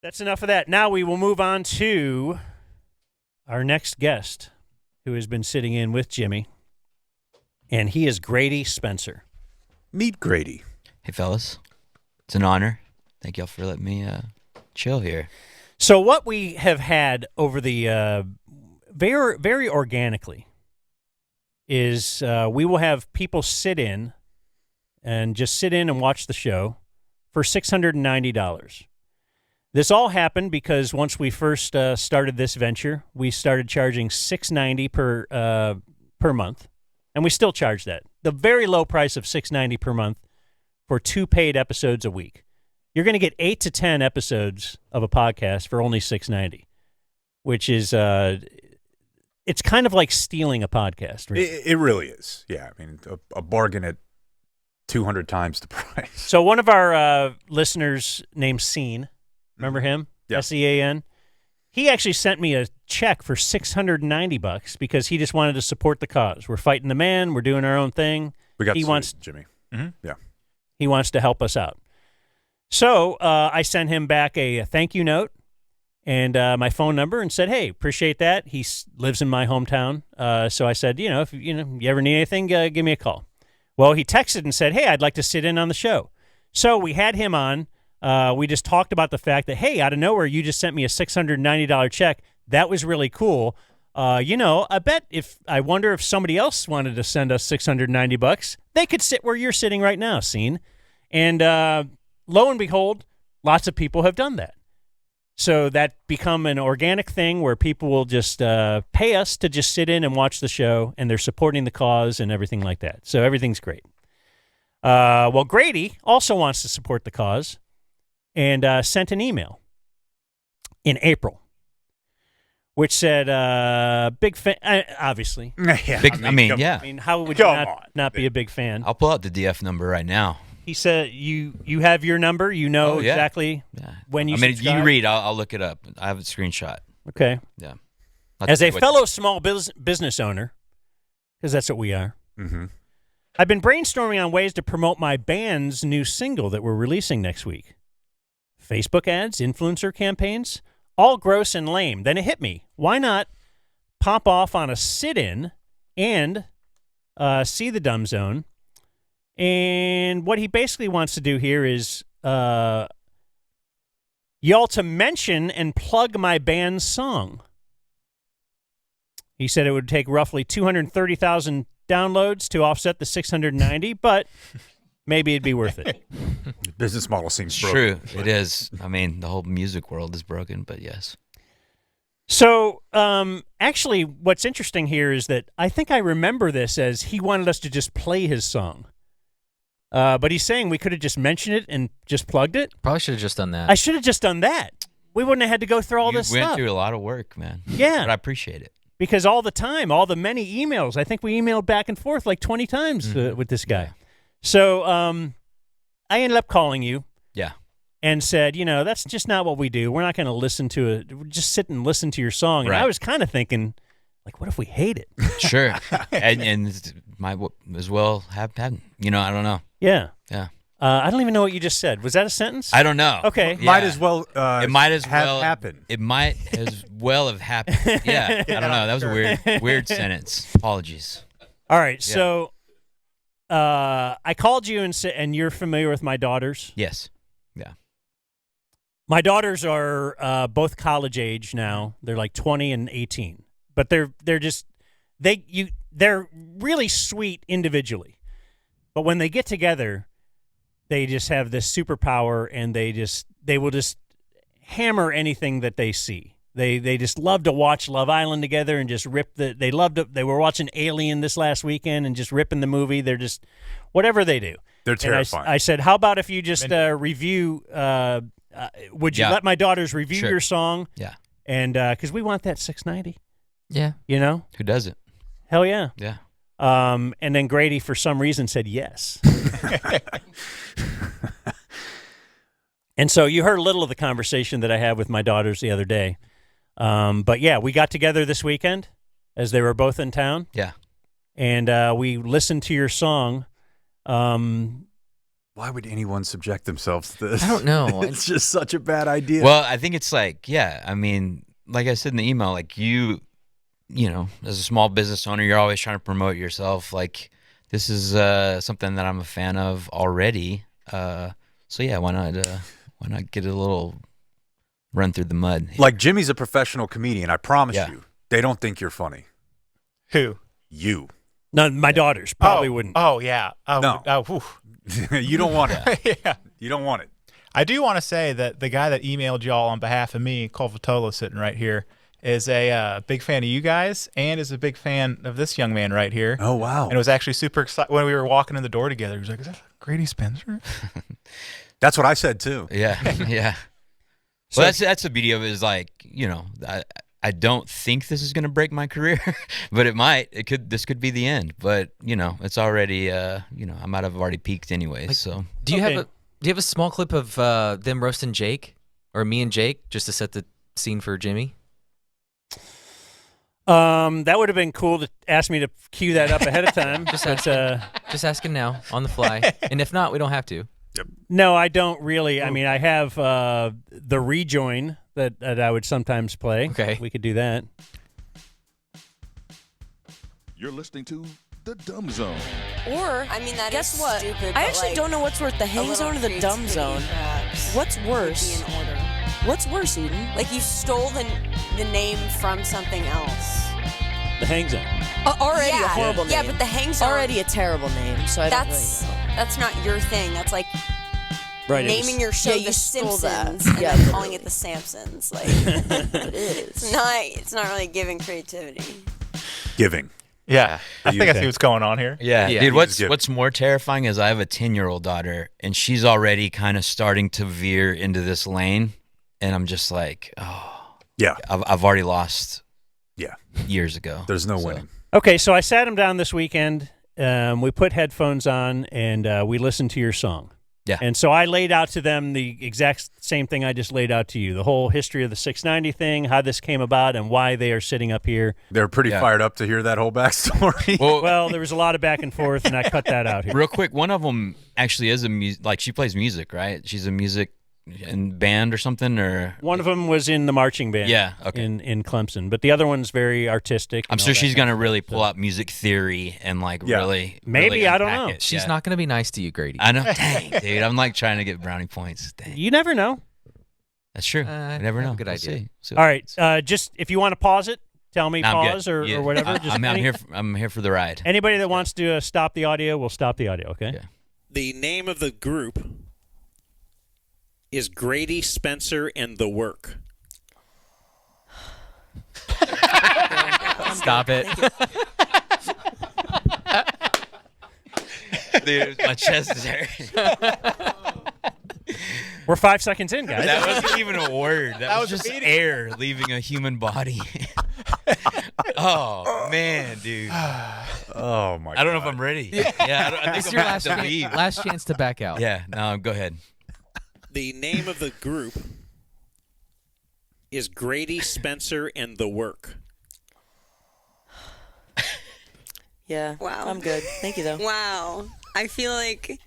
that's enough of that. Now we will move on to our next guest, who has been sitting in with Jimmy, and he is Grady Spencer. Meet Grady. Hey, fellas. It's an honor. Thank y'all for letting me chill here. So what we have had over the very, very organically is we will have people sit in and watch the show for $690. This all happened because once we first started this venture, we started charging $690 per month, and we still charge that. The very low price of $690 per month for 2 paid episodes a week. You're going to get 8 to 10 episodes of a podcast for only $690, which is it's kind of like stealing a podcast. Really. It really is. Yeah, I mean, a bargain at 200 times the price. So one of our listeners named Sean, remember him? Yeah. SEAN. He actually sent me a check for $690 because he just wanted to support the cause. We're fighting the man. We're doing our own thing. We got Jimmy. Mm-hmm. Yeah. He wants to help us out. So I sent him back a thank you note and my phone number and said, hey, appreciate that. He lives in my hometown. So I said, if you ever need anything, give me a call. Well, he texted and said, hey, I'd like to sit in on the show. So we had him on. We just talked about the fact that, hey, out of nowhere, you just sent me a $690 check. That was really cool. I wonder if somebody else wanted to send us $690, they could sit where you're sitting right now, Scene. And lo and behold, lots of people have done that. So that become an organic thing where people will just pay us to just sit in and watch the show, and they're supporting the cause and everything like that. So everything's great. Well, Grady also wants to support the cause and sent an email in April, which said, big fan, obviously. Yeah, I mean, how would you not be a big fan? I'll pull out the DF number right now. He said, you have your number, exactly when you subscribe? You read, I'll look it up. I have a screenshot. Okay. Yeah. As a fellow small business owner, because that's what we are, I've been brainstorming on ways to promote my band's new single that we're releasing next week. Facebook ads, influencer campaigns, all gross and lame. Then it hit me. Why not pop off on a sit-in and see the Dumb Zone? And what he basically wants to do here is y'all to mention and plug my band's song. He said it would take roughly 230,000 downloads to offset the 690, but maybe it'd be worth it. The business model seems broken. True, it is. I mean, the whole music world is broken, but yes. So, actually, what's interesting here is that I think I remember this as he wanted us to just play his song. But he's saying we could have just mentioned it and just plugged it. Probably should have just done that. I should have just done that. We wouldn't have had to go through all this stuff. You went through a lot of work, man. Yeah. But I appreciate it. Because all the time, all the many emails, I think we emailed back and forth like 20 times with this guy. So I ended up calling you. Yeah. And said, that's just not what we do. We're not going to listen to it. We'll just sit and listen to your song. And right. I was kind of thinking, like, what if we hate it? Sure. and it might as well have happened. I don't know. Yeah. Yeah. I don't even know what you just said. Was that a sentence? I don't know. Okay. Yeah. Might as well it might as have well happened. It might as well have happened. Yeah. I don't know. That was a weird sentence. Apologies. All right. Yeah. So I called you and you're familiar with my daughters? Yes. Yeah. My daughters are both college age now. They're like 20 and 18. But they're really sweet individually. But when they get together, they just have this superpower, and they will just hammer anything that they see. They just love to watch Love Island together and just rip they were watching Alien this last weekend and just ripping the movie. They're just whatever they do. They're terrifying. I said, how about if you just review would you let my daughters review your song? Yeah. And because we want that 690. Yeah. Who doesn't? Hell yeah. Yeah. And then Grady, for some reason, said yes. And so you heard a little of the conversation that I had with my daughters the other day. But yeah, we got together this weekend as they were both in town. Yeah. And we listened to your song Why would anyone subject themselves to this? I don't know. It's just such a bad idea. Well, I think it's like, yeah, I mean, like I said in the email, like you know, as a small business owner, you're always trying to promote yourself. Like this is something that I'm a fan of already. So yeah, why not get a little run through the mud? Like Jimmy's a professional comedian. I promise Yeah. you, they don't think you're funny. Who? You. No, my daughters probably wouldn't. Oh, yeah. Oh, No. Oh, whew. You don't want it. Yeah. You don't want it. I do want to say that the guy that emailed y'all on behalf of me, Cole Vitolo, sitting right here, is a big fan of you guys and is a big fan of this young man right here. Oh, wow. And was actually super excited when we were walking in the door together. He was like, "Is that Grady Spencer?" That's what I said, too. Yeah, yeah. So- Well, that's the beauty of it is like, you know, I don't think this is going to break my career, but it might. This could be the end. But you know, it's already, you know, I might have already peaked anyway. So Do you Okay. have a small clip of them roasting Jake or me and Jake just to set the scene for Jimmy? That would have been cool to ask me to cue that up ahead of time. Just but, Just asking now on the fly, and if not, we don't have to. no, I don't really. I mean, I have the rejoin that I would sometimes play. Okay. We could do that. You're listening to The Dumb Zone. Or, I mean, that guess is what? stupid, I but, actually like, don't know what's worse, the a hang little zone or the dumb creativity, zone. perhaps, What's would worse? be in order. What's worse, Eden? Like you stole the name from something else. The hang zone. Already yeah. a horrible name. Yeah, but the hang zone. already a terrible name, so I don't That's really know. that's not your thing. That's like Right. it naming was- your show Yeah, you The stole that. Simpsons and Yeah, then calling literally. it The Samsons. Like It is. it's not really giving creativity. Giving. Yeah. I think I Okay. see what's going on here. yeah, Yeah. dude. Just give- What's more terrifying is I have a 10-year-old daughter, and she's already kind of starting to veer into this lane, and I'm just like, oh, Yeah. I've already lost. Yeah. Years ago. There's no So- winning. Okay, so I sat him down this weekend. We put headphones on, and we listened to your song. Yeah. And so I laid out to them the exact same thing I just laid out to you, the whole history of the 690 thing, how this came about, and why they are sitting up here. They're pretty Yeah. fired up to hear that whole backstory. Well, there was a lot of back and forth, and I cut that out here. Real quick, one of them actually is like she plays music, right? She's a music in band or something, or One of them was in the marching band. Yeah, okay. In Clemson, but the other one's very artistic. I'm and sure all that she's kind gonna of really stuff, pull out music theory and like Yeah. really Maybe, really I don't unpack know. it. She's Yeah. not going to be nice to you, Grady. I know. Dang, dude. I'm like trying to get brownie points. Dang. You never know. That's true. I never I know. have a good We'll idea. see what All right, happens. just if you want to pause it, tell me No, I'm good. pause or Yeah. whatever. I- Just I'm here. I'm here for the ride. Anybody that wants to stop the audio, we'll stop the audio. Okay. Yeah. The name of the group is Grady, Spencer, and the Work. Stop it. Dude, my chest is hurting. We're 5 seconds in, guys. That wasn't even a word. That was was just immediate. air leaving a human body. Oh man, dude. Oh, my God. I don't know if I'm ready. Yeah, I It's think your I'm last, about to leave. last chance to back out. Yeah, no, go ahead. The name of the group is Grady, Spencer, and the Work. Yeah. Wow. I'm good. Thank you, though. Wow. I feel like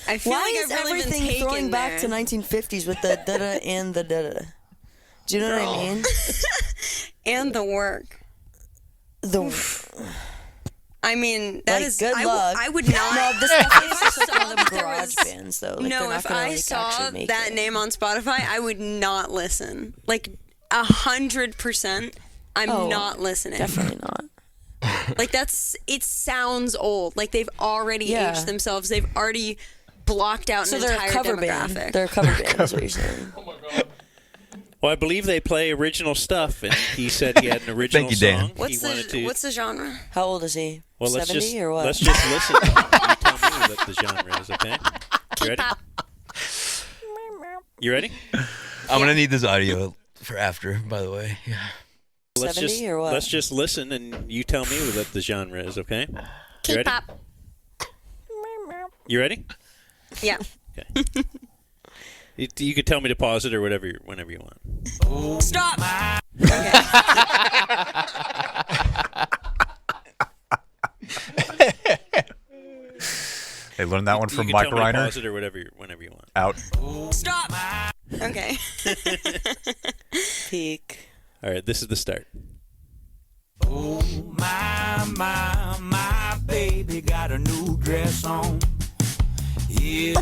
Why I've is really everything been taken throwing back to there. 1950s with the da-da and the da-da? Do you know what I mean? And the Work. I mean, that Like, is. good I luck. I would not. No, this definitely If I is like one saw of them that there garage was- bands, though. Like, they're No, not if gonna, I like, saw actually make that it. name on Spotify, I would not listen. Like 100%, I'm Oh, not listening. Definitely not. Like it sounds old. Like they've already Yeah. aged themselves. They've already blocked out So an they're a entire cover demographic. band. They're a cover band, is what you're saying. Well, I believe they play original stuff, and he said he had an original Thank you, Dan. song. What's he wanted to. what's the genre? How old is he? well, let's 70 just or what? let's just listen. You tell me what the genre is, okay? You ready? You ready? I'm gonna need this audio for after, by the way. Yeah. Let's 70 just or what? let's just listen, and you tell me what the genre is, okay? You ready? K-pop. You ready? Yeah. Okay. You could tell me to pause it or whatever, whenever you want. Stop. They learned that one You from can Mike tell me to Reiner. pause it or whenever you want. Out. Stop. Okay. Peak. All right, this is the start. Oh, my baby got a new dress on. If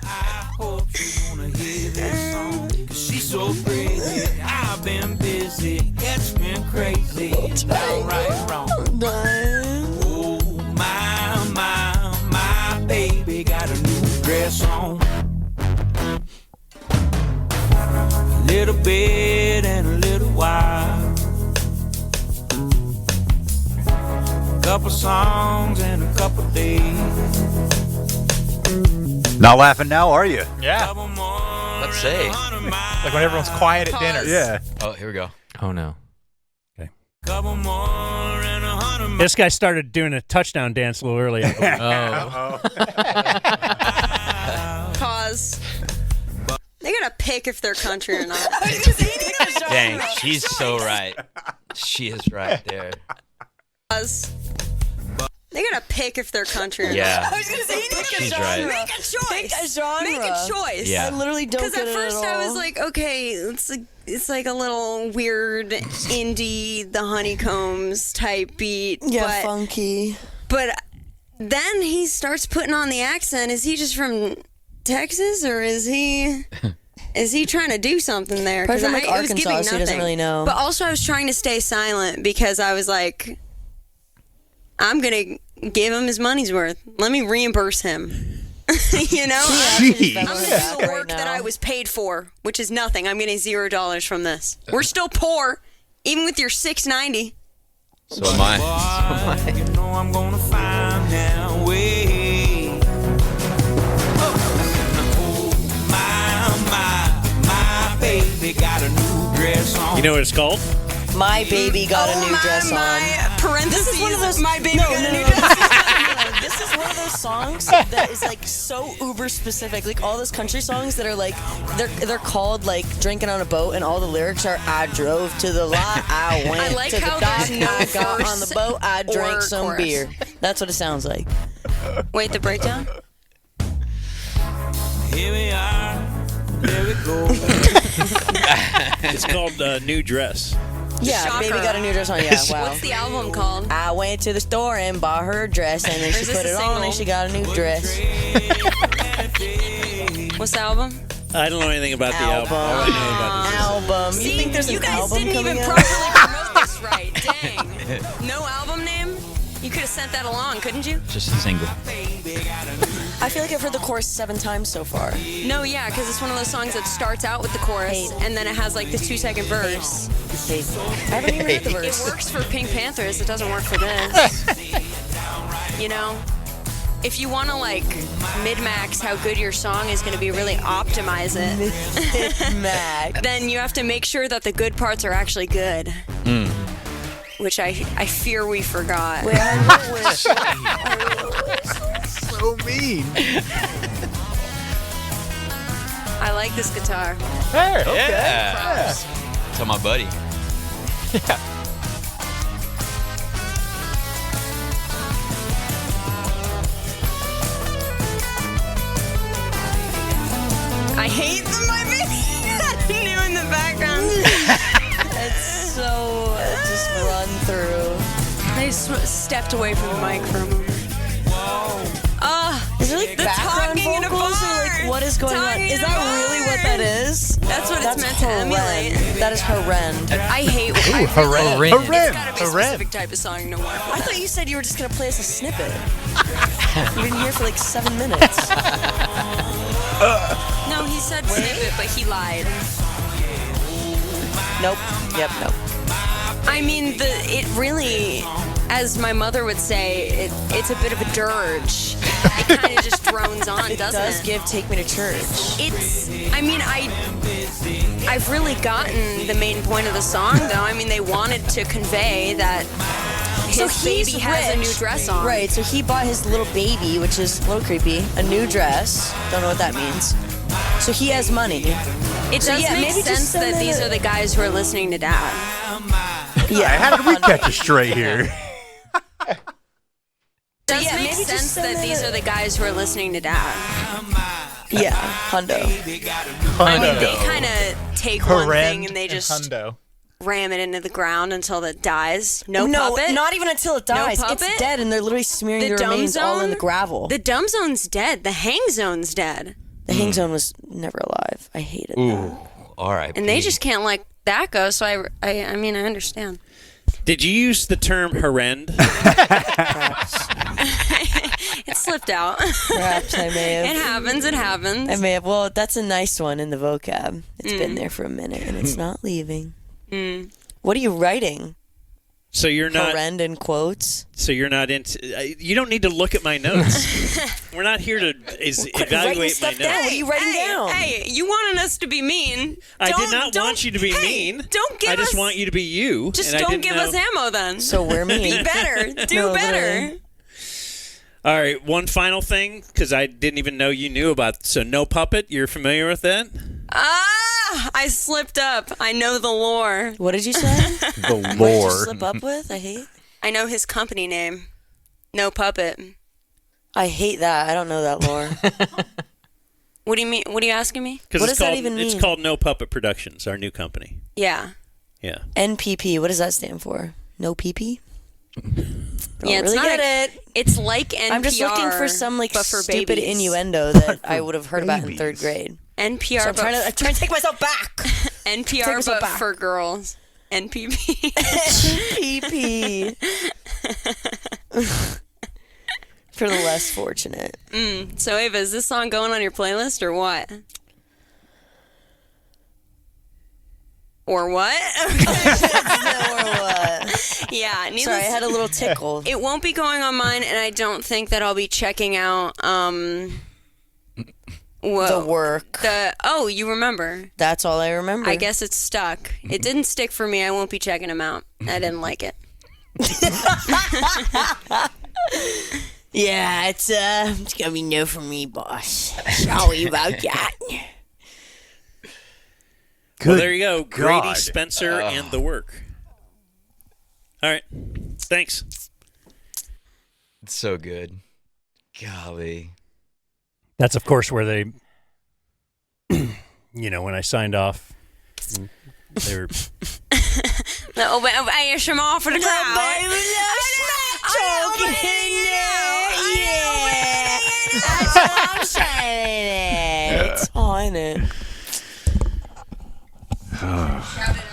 I hope she's gonna hear this song. 'Cause she's so crazy. I've been busy. It's been crazy. Downright wrong. Oh, my baby got a new dress on. A little bit and a little while. Couple songs and a couple days. Not laughing now, are you? Yeah. Let's say. Like when everyone's quiet at dinner. Yeah. Oh, here we go. Oh no. Couple more and 100 This guy started doing a touchdown dance a little early. I believe. Pause. They gotta pick if they're country or not. Dang, she's so right. She is right there. Pause. They gotta pick if they're country or Yeah. not. I was gonna say pick a She's genre. right. Make a choice. Pick a genre. Make a choice. Yeah. I literally don't Because get at it first at all. I was like, okay, it's like a little weird indie, the Honeycombs type beat. yeah, funky. But then he starts putting on the accent. Is he just from Texas or is he trying to do something there? Probably from it like was Arkansas, giving so he doesn't nothing. really know. But also I was trying to stay silent because I was like, I'm going to give him his money's worth. Let me reimburse him. You know? Yeah, I'm she's going to do the right work that now. I was paid for, which is nothing. I'm getting $0 from this. We're still poor, even with your $6.90. So am I. You know I'm gonna find a way. Oh, my baby got a new dress on. You know what it's called? My baby got a new dress on. Parentheses, This is one of those. my baby no, got no, a new no, dress on. no. This is one of those songs that is like so uber specific. Like all those country songs that are like they're called like drinking on a boat, and all the lyrics are I drove to the lot, I went I like to the how dock, there's no I got verse on the boat, I drank or some chorus. beer. That's what it sounds like. Wait, the breakdown? Here we are, there we go. It's called New Dress. Yeah, Shocker. baby got a new dress on. Yeah, wow. What's the album called? I went to the store and bought her a dress, and then Or she is this put a it on, single? and she got a new dress. What's the album? I don't know anything about the album. All I know about this is Album. You think there's you an guys album didn't coming even out? properly promote this right. Dang. No album name? You could have sent that along, couldn't you? Just a single. I feel like I've heard the chorus 7 times so far. No, yeah, because it's one of those songs that starts out with the chorus and then it has like the 2-second verse. I haven't even heard the It verse. works for Pink Panthers. It doesn't work for this. You know? If you want to like mid-max how good your song is going to be, really optimize it, Mac. then you have to make sure that the good parts are actually good. Which I fear we forgot. Wait, I wish. So mean. I like this guitar. Hey, okay. Yeah. Tell my buddy. I hate my baby new in the background. It's so just run through. I stepped away from the mic for a moment. Is there like The background talking in a vocals or bar. like what is going on? Talking Is in a that really what that is? That's what it's meant to emulate. That is horrend. I hate it. Ooh, horrend. It's gotta be a Horrend. specific type of song to work. I thought you said you were just gonna play us a snippet. You've been here for like 7 minutes. No, he said snippet, but he lied. Nope. Yep. Nope. I mean, it really, as my mother would say, it's a bit of a dirge. It kind of just drones on, It doesn't does it? give "Take Me to Church." I've really gotten the main point of the song, though. I mean, they wanted to convey that his baby has a new dress on. Right, so he bought his little baby, which is a little creepy, a new dress. Don't know what that means. So he has money. It So does yeah, make maybe just sense send that it these a- are the guys who are listening to Dad. Yeah. How did we catch you straight here? Does does Yeah, make maybe just sense send that it these a- are the guys who are listening to Dad. Yeah, hundo. I mean, they kind of take one thing and they and just hundo. ram it into the ground until it dies. No, No, puppet. not even until it dies. No puppet? It's dead, and they're literally smearing the dumb remains all in zone? the gravel. The dumb zone's dead. The hang zone's dead. The hang zone was never alive. I hated that. All right. And they just can't let that go. So I mean, I understand. Did you use the term horrend? It slipped out. Perhaps I may have. It happens. It happens. I may have. Well, that's a nice one in the vocab. It's been there for a minute, and it's not leaving. What are you writing? So you're not. Horrend in quotes. So you're not into. You don't need to look at my notes. We're not here to writing evaluate my stuff notes. down. What are you writing down? Hey, you wanted us to be mean. I did not want you to be mean. Don't give I just us. want you to be you. Just and I don't didn't give know. us ammo then. So we're mean. Be better. Do No, better. literally. All right, one final thing, because I didn't even know you knew about. So no puppet. You're familiar with that? I slipped up. I know the lore. What did you say? The What did you lore. slip up with? I hate. I know his company name. No puppet. I hate that. I don't know that lore. What do you mean? What are you asking me? Because What it's does that called even it's mean? called No Puppet Productions, our new company. Yeah. Yeah. NPP. What does that stand for? No PP? Yeah, it's really not get it. It's like NPR. I'm just looking for some like but for stupid babies. innuendo that I would have heard about in third grade. NPR, So I'm but trying to take myself back. Take NPR, us but back. for girls. NPP. NPP. For the less fortunate. So Ava, is this song going on your playlist or what? Or what? Or what? Yeah. Needless, Sorry, I had a little tickle. It won't be going on mine, and I don't think that I'll be checking out. The work. Oh, you remember? That's all I remember. I guess it's stuck. It didn't stick for me. I won't be checking them out. I didn't like it. Yeah, it's gonna be no for me, boss. Sorry about that. Well, there you go. Grady, God. Spencer, and the work. All right. Thanks. It's so good. Golly. That's, of course, where they, when I signed off, they were. I should off for the crowd. That's what I'm saying. It's on it.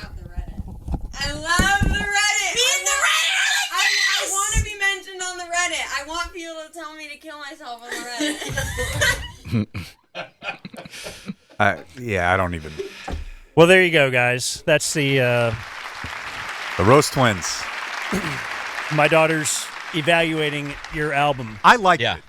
I love the Reddit. Be in the Reddit. I want to be mentioned on the Reddit. I want people to tell me to kill myself on the Reddit. Yeah, I don't even. Well, there you go, guys. That's the Roast Twins. my daughter's evaluating your album. I like Yeah. it.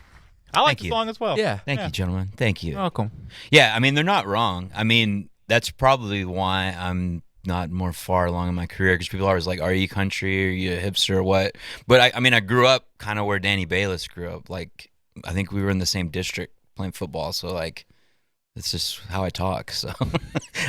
I like Thank the you. song as well. Yeah. Thank you, gentlemen. Thank you. You're welcome. Yeah, I mean, they're not wrong. I mean, that's probably why I'm not more far along in my career, because people are always like, are you country? Are you a hipster or what? But I mean, I grew up kind of where Danny Bayless grew up. Like, I think we were in the same district playing football. So, like, it's just how I talk. So,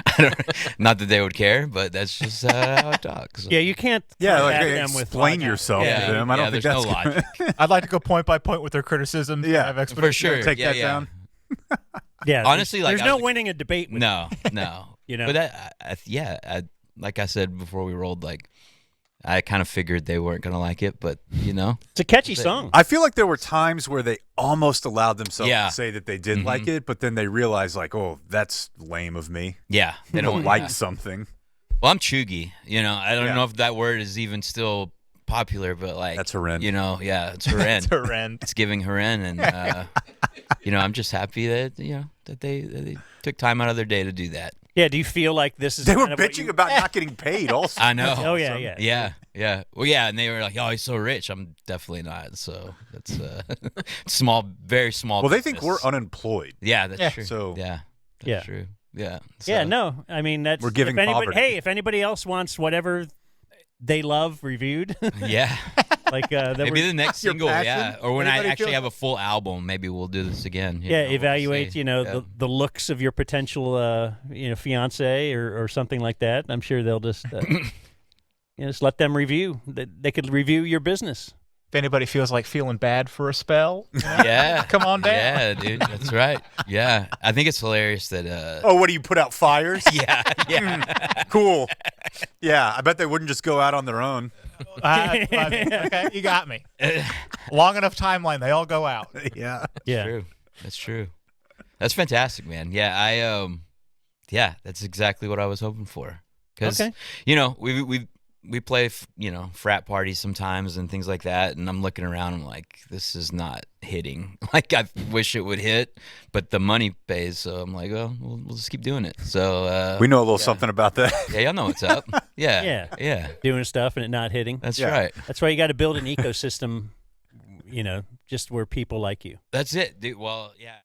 I don't, not that they would care, but that's just how I talk. So. Yeah, you can't Yeah, like, combat them with explain logic. yourself Yeah. to them. I don't think there's that's no logic. I'd like to go point by point with their criticism. Yeah, have For explanation. sure. Take yeah, that yeah. down. Yeah, Honestly, like, there's I no was- winning a debate with No, no. You know? But like I said before we rolled, like, I kind of figured they weren't going to like it, but, It's a catchy song. I feel like there were times where they almost allowed themselves Yeah. to say that they did like it, but then they realized, like, oh, that's lame of me. yeah, they Don't don't like yeah. something. Well, I'm chuggy. I don't Yeah. know if that word is even still popular, but like That's horrend. Yeah, it's horrend. To rend. It's giving horrend, and I'm just happy that that they took time out of their day to do that. Yeah, do you feel like this is They were kind of what bitching you- about not getting paid also. I know. Oh, yeah. Yeah. Well, yeah, and they were like, "Oh, he's so rich." I'm definitely not. So that's small, very small. Well, they think business. we're unemployed. Yeah, that's true. So- yeah, that's Yeah. true. Yeah. Yeah, So- no. I mean, that's We're giving if anybody, poverty. Hey, if anybody else wants whatever they love reviewed, Yeah. like that Maybe we're- the next Your single, passion? yeah. Or when Anybody I actually feel- have a full album, maybe we'll do this again. yeah, we'll evaluate, see. the looks of your potential, fiance or something like that. I'm sure they'll just, just let them review. They could review your business. if anybody feels like feeling bad for a spell, Yeah. come on down. Yeah, dude. That's right. Yeah. I think it's hilarious that Oh, what do you put out fires? yeah. Cool. Yeah, I bet they wouldn't just go out on their own. Okay, you got me. Long enough timeline, they all go out. Yeah. Yeah. True. That's true. That's fantastic, man. Yeah, yeah, that's exactly what I was hoping for. Cuz Okay. we play, frat parties sometimes and things like that, and I'm looking around, I'm like, this is not hitting. Like, I wish it would hit, but the money pays, so I'm like, well, we'll just keep doing it. So We know a little something about that. yeah, y'all know what's up. Yeah. Yeah. Doing stuff and it not hitting. That's right. That's why you got to build an ecosystem, just where people like you. That's it, dude. Well, yeah.